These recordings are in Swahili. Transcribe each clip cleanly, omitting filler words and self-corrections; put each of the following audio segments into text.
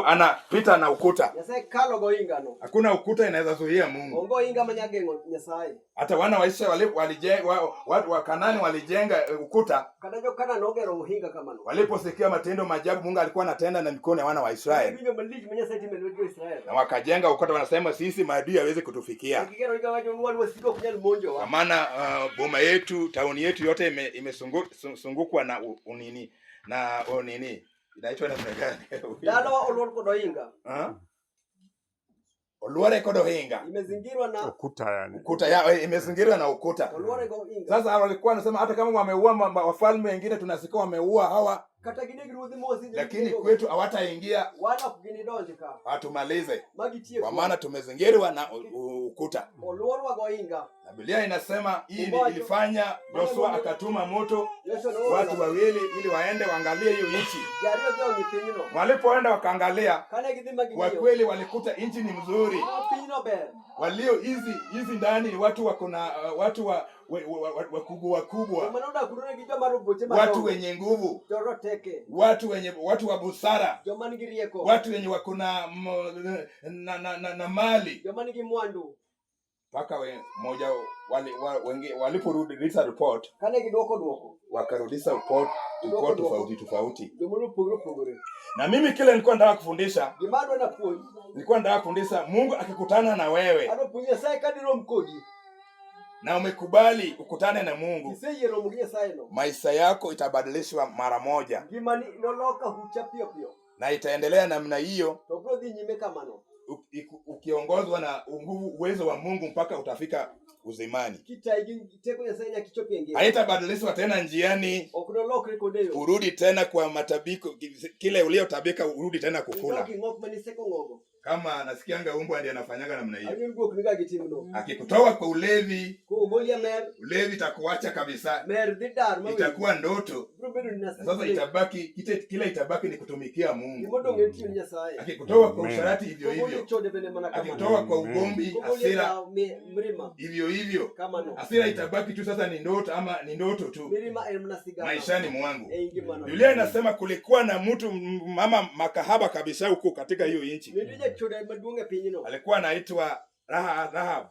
Mungu anapita na ukuta. Hakuna ukuta inaweza zuia Mungu. Hata wana wa Israeli watu wa Kanaani walijenga ukuta. Waliposikia matendo maajabu Mungu alikuwa anatenda na mikono ya wana wa Israeli, na wakajenga ukuta, wanasema sisi maadui hawezi kutufikia. Kwa maana boma yetu, tauni yetu yote imesungukwa na unini na unini. Inaitwa namna gani? Dalawa olor kodoinga. Olware kodoinga. Imezingirwa na ukuta yani. Ukuta ya imezingirwa na ukuta. Olware kodoinga. Sasa walikuwa wanasema hata kama wameua wafalme wengine tunasikia wameua hawa, lakini kwetu hawataingia wala kuginidonjika. Hatumalize. Kwa maana tumezingirwa na ukuta. Olware kodoinga. Na Biblia inasema hii ilifanya Joshua akatuma moto watu wawili ili waende waangalie hiyo nchi. Walipoenda wakaangalia, kwa kweli walikuta nchi ni mzuri. Walio hizi ndani watu wako na watu wakubwa, watu wenye nguvu, watu wa busara, watu wenye wako na mali. Paka moja waliporudi report, wakarudisha report tofauti. Na mimi kile nilikuwa nataka kufundisha, Mungu akikutana na wewe na umekubali ukutane na Mungu, maisha yako itabadilishwa mara moja, na itaendelea namna hiyo ukiongozwa na uwezo wa Mungu mpaka utafika uzimani. Haitabadilishwa tena njiani urudi tena kwa matabiko, kile uliotabika urudi tena kukula. Kama nasikianga umbwa ndiye anafanyaga namna hiyo. Akikutoa kwa ulevi itakuacha kabisa. Itakuwa ndoto. Sasa itabaki ni kutumikia Mungu. Akikutoa kwa usharati hivyo. Akikutoa kwa ugomvi, hasira hivyo. Hasira itabaki tu sasa ni ndoto tu maishani mwangu. Biblia inasema kulikuwa na mtu mama makahaba kabisa huko katika hiyo nchi. Alikuwa anaitwa Rahab.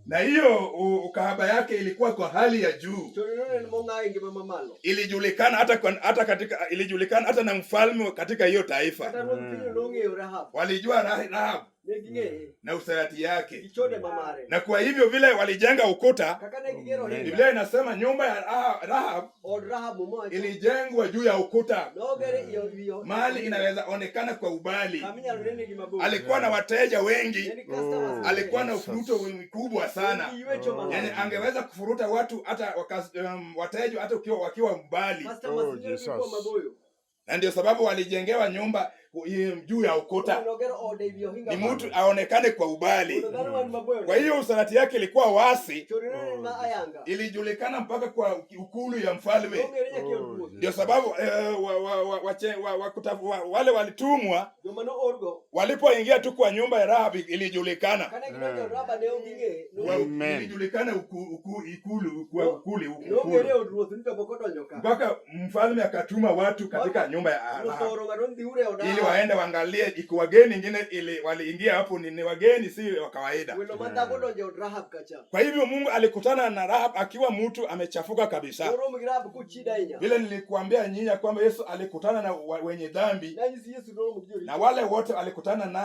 Na hiyo ukahaba yake ilikuwa kwa hali ya juu. Ilijulikana hata na mfalme katika hiyo taifa. Walijua Rahab na usharati yake. Na kwa hivyo vile walijenga ukuta, Biblia inasema nyumba ya Rahab ilijengwa juu ya ukuta. Mali inaweza onekana kwa ubali. Alikuwa na wateja wengi. Alikuwa na ufuruto mkubwa sana. Yani angeweza kufuruta watu hata wateja hata wakiwa mbali. Na ndio sababu walijengewa nyumba juu ya ukuta, ni mtu aonekane kwa ubali. Kwa hiyo usharati yake ilikuwa wasi, ilijulikana mpaka kwa ukulu ya mfalme. Ndio sababu wale walitumwa walipoingia tu kwa nyumba ya Rahab ilijulikana. Ilijulikana ukulu mpaka mfalme akatuma watu katika nyumba ya Rahab ili waende waangalie iko wageni wengine ili waliingia hapo ni wageni si wa kawaida. Kwa hivyo Mungu alikutana na Rahab akiwa mtu amechafuka kabisa. Vile nilikuambia nyinyi kwamba Yesu alikutana na wenye dhambi, na wale wote alikutana na